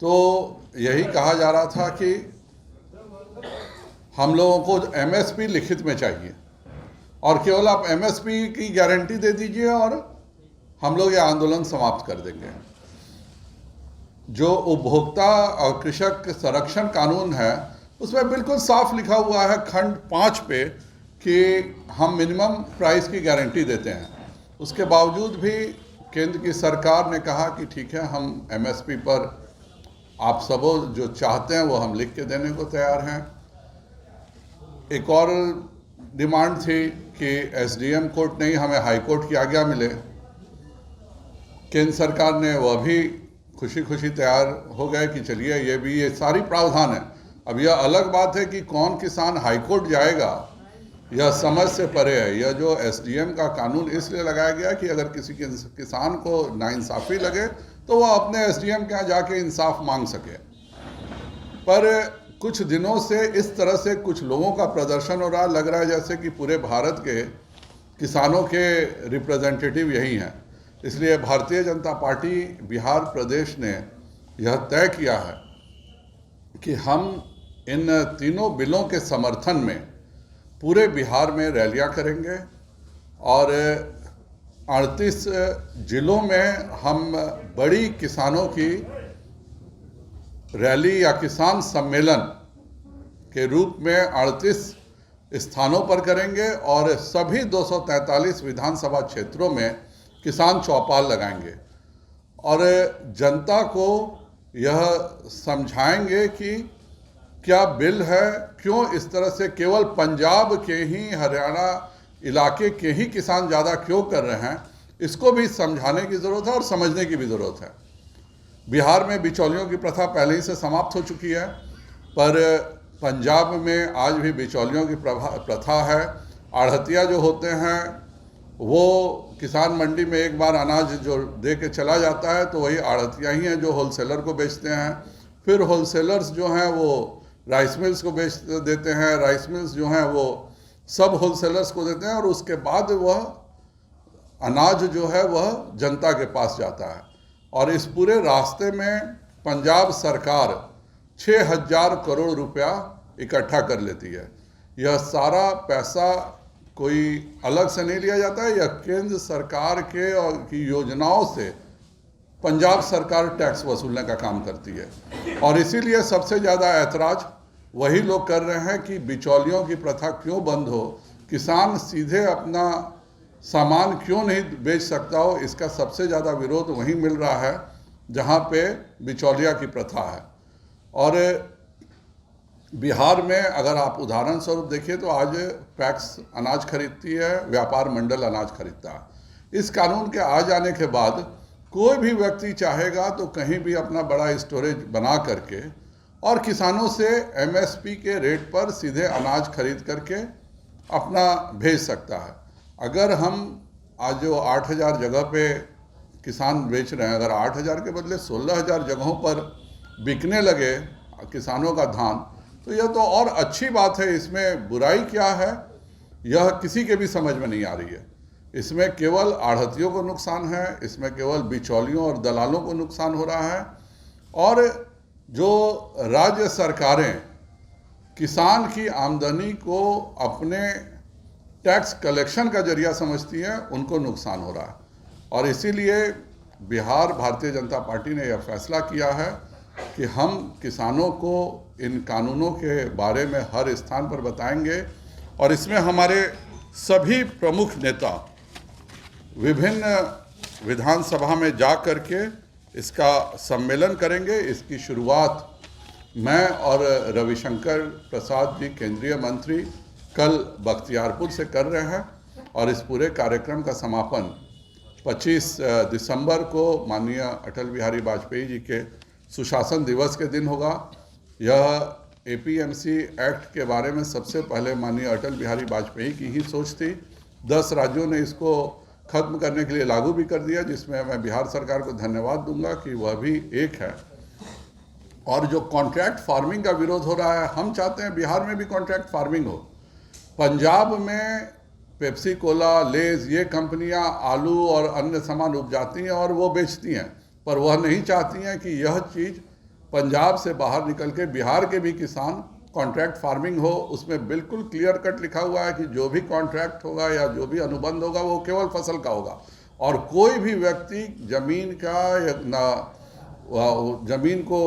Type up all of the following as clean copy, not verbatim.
तो यही कहा जा रहा था कि हम लोगों को एमएसपी लिखित में चाहिए और केवल आप एमएसपी की गारंटी दे दीजिए और हम लोग ये आंदोलन समाप्त कर देंगे। जो उपभोक्ता और कृषक संरक्षण कानून है उसमें बिल्कुल साफ लिखा हुआ है खंड 5 पे कि हम मिनिमम प्राइस की गारंटी देते हैं। उसके बावजूद भी केंद्र की सरकार ने कहा कि ठीक है, हम एमएसपी पर आप सब जो चाहते हैं वो हम लिख के देने को तैयार हैं। एक और डिमांड थी कि एसडीएम कोर्ट नहीं, हमें हाई कोर्ट की आज्ञा मिले। केंद्र सरकार ने वह भी खुशी खुशी तैयार हो गए कि चलिए ये सारी प्रावधान है। अब यह अलग बात है कि कौन किसान हाई कोर्ट जाएगा, यह समझ से परे है। यह जो एसडीएम का कानून इसलिए लगाया गया कि अगर किसी किसान को नाइंसाफ़ी लगे तो वह अपने एसडीएम के यहाँ जाके इंसाफ मांग सके। पर कुछ दिनों से इस तरह से कुछ लोगों का प्रदर्शन हो रहा, लग रहा है जैसे कि पूरे भारत के किसानों के रिप्रेजेंटेटिव यही हैं। इसलिए भारतीय जनता पार्टी बिहार प्रदेश ने यह तय किया है कि हम इन तीनों बिलों के समर्थन में पूरे बिहार में रैलियां करेंगे और 38 जिलों में हम बड़ी किसानों की रैली या किसान सम्मेलन के रूप में 38 स्थानों पर करेंगे और सभी 243 विधानसभा क्षेत्रों में किसान चौपाल लगाएंगे और जनता को यह समझाएंगे कि क्या बिल है, क्यों इस तरह से केवल पंजाब के ही, हरियाणा इलाके के ही किसान ज़्यादा क्यों कर रहे हैं, इसको भी समझाने की ज़रूरत है और समझने की भी ज़रूरत है। बिहार में बिचौलियों की प्रथा पहले ही से समाप्त हो चुकी है, पर पंजाब में आज भी बिचौलियों की प्रथा है। आढ़तिया जो होते हैं वो किसान मंडी में एक बार अनाज जो दे के चला जाता है तो वही आढ़तिया ही हैं जो होलसेलर को बेचते हैं। फिर होलसेलर्स जो हैं वो राइस मिल्स को बेच देते हैं, राइस मिल्स जो हैं वो सब होलसेलर्स को देते हैं और उसके बाद वह अनाज जो है वह जनता के पास जाता है। और इस पूरे रास्ते में पंजाब सरकार 6,000 करोड़ रुपया इकट्ठा कर लेती है। यह सारा पैसा कोई अलग से नहीं लिया जाता है, यह केंद्र सरकार के और की योजनाओं से पंजाब सरकार टैक्स वसूलने का काम करती है। और इसीलिए सबसे ज़्यादा ऐतराज़ वही लोग कर रहे हैं कि बिचौलियों की प्रथा क्यों बंद हो, किसान सीधे अपना सामान क्यों नहीं बेच सकता हो। इसका सबसे ज़्यादा विरोध वहीं मिल रहा है जहाँ पे बिचौलिया की प्रथा है। और बिहार में अगर आप उदाहरण स्वरूप देखिए तो आज पैक्स अनाज खरीदती है, व्यापार मंडल अनाज खरीदता है। इस कानून के आ जाने के बाद कोई भी व्यक्ति चाहेगा तो कहीं भी अपना बड़ा स्टोरेज बना करके और किसानों से एमएसपी के रेट पर सीधे अनाज खरीद करके अपना भेज सकता है। अगर हम आज जो 8,000 जगह पे किसान बेच रहे हैं, अगर 8,000 के बदले 16,000 जगहों पर बिकने लगे किसानों का धान, तो यह तो और अच्छी बात है। इसमें बुराई क्या है यह किसी के भी समझ में नहीं आ रही है। इसमें केवल आढ़तियों को नुकसान है, इसमें केवल बिचौलियों और दलालों को नुकसान हो रहा है। और जो राज्य सरकारें किसान की आमदनी को अपने टैक्स कलेक्शन का जरिया समझती हैं, उनको नुकसान हो रहा है। और इसीलिए बिहार भारतीय जनता पार्टी ने यह फैसला किया है कि हम किसानों को इन कानूनों के बारे में हर स्थान पर बताएंगे और इसमें हमारे सभी प्रमुख नेता विभिन्न विधानसभा में जा कर के इसका सम्मेलन करेंगे। इसकी शुरुआत मैं और रविशंकर प्रसाद जी केंद्रीय मंत्री कल बख्तियारपुर से कर रहे हैं और इस पूरे कार्यक्रम का समापन 25 दिसंबर को माननीय अटल बिहारी वाजपेयी जी के सुशासन दिवस के दिन होगा। यह एपीएमसी एक्ट के बारे में सबसे पहले माननीय अटल बिहारी वाजपेयी की ही सोच थी। 10 राज्यों ने इसको खत्म करने के लिए लागू भी कर दिया, जिसमें मैं बिहार सरकार को धन्यवाद दूंगा कि वह भी एक है। और जो कॉन्ट्रैक्ट फार्मिंग का विरोध हो रहा है, हम चाहते हैं बिहार में भी कॉन्ट्रैक्ट फार्मिंग हो। पंजाब में पेप्सी कोला, लेज ये कंपनियां आलू और अन्य सामान उपजाती हैं और वो बेचती हैं, पर वह नहीं चाहती हैं कि यह चीज़ पंजाब से बाहर निकल के बिहार के भी किसान कॉन्ट्रैक्ट फार्मिंग हो, उसमें बिल्कुल क्लियर कट लिखा हुआ है कि जो भी कॉन्ट्रैक्ट होगा या जो भी अनुबंध होगा वो केवल फसल का होगा, और कोई भी व्यक्ति जमीन का या जमीन को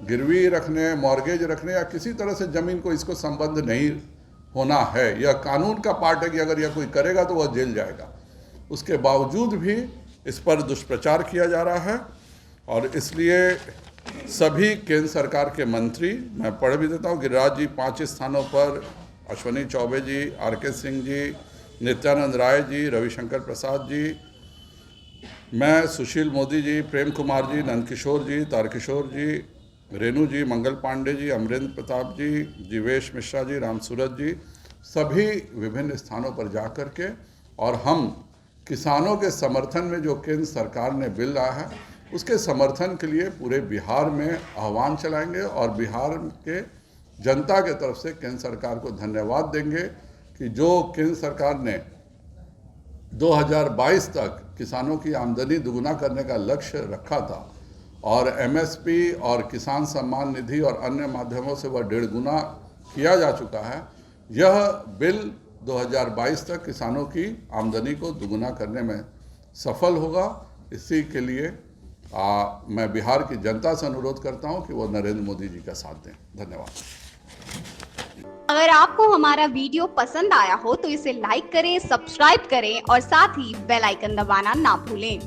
गिरवी रखने, मॉर्गेज रखने या किसी तरह से जमीन को इसको संबंध नहीं होना है। यह कानून का पार्ट है कि अगर यह कोई करेगा तो वह जेल जाएगा। उसके बावजूद भी इस पर दुष्प्रचार किया जा रहा है, और इसलिए सभी केंद्र सरकार के मंत्री, मैं पढ़ भी देता हूँ, गिरिराज जी 5 स्थानों पर, अश्विनी चौबे जी, आर.के. सिंह जी, नित्यानंद राय जी, रविशंकर प्रसाद जी, मैं, सुशील मोदी जी, प्रेम कुमार जी, नंदकिशोर जी, तारकिशोर जी, रेणु जी, मंगल पांडे जी, अमरेंद्र प्रताप जी, जीवेश मिश्रा जी, रामसूरत जी, सभी विभिन्न स्थानों पर जा कर के, और हम किसानों के समर्थन में जो केंद्र सरकार ने बिल लाया है उसके समर्थन के लिए पूरे बिहार में आह्वान चलाएंगे, और बिहार के जनता के तरफ से केंद्र सरकार को धन्यवाद देंगे कि जो केंद्र सरकार ने 2022 तक किसानों की आमदनी दुगुना करने का लक्ष्य रखा था, और एमएसपी और किसान सम्मान निधि और अन्य माध्यमों से वह 1.5 गुना किया जा चुका है। यह बिल 2022 तक किसानों की आमदनी को दुगुना करने में सफल होगा। इसी के लिए मैं बिहार की जनता से अनुरोध करता हूं कि वो नरेंद्र मोदी जी का साथ दें। धन्यवाद। अगर आपको हमारा वीडियो पसंद आया हो तो इसे लाइक करें, सब्सक्राइब करें और साथ ही बेल आइकन दबाना ना भूलें।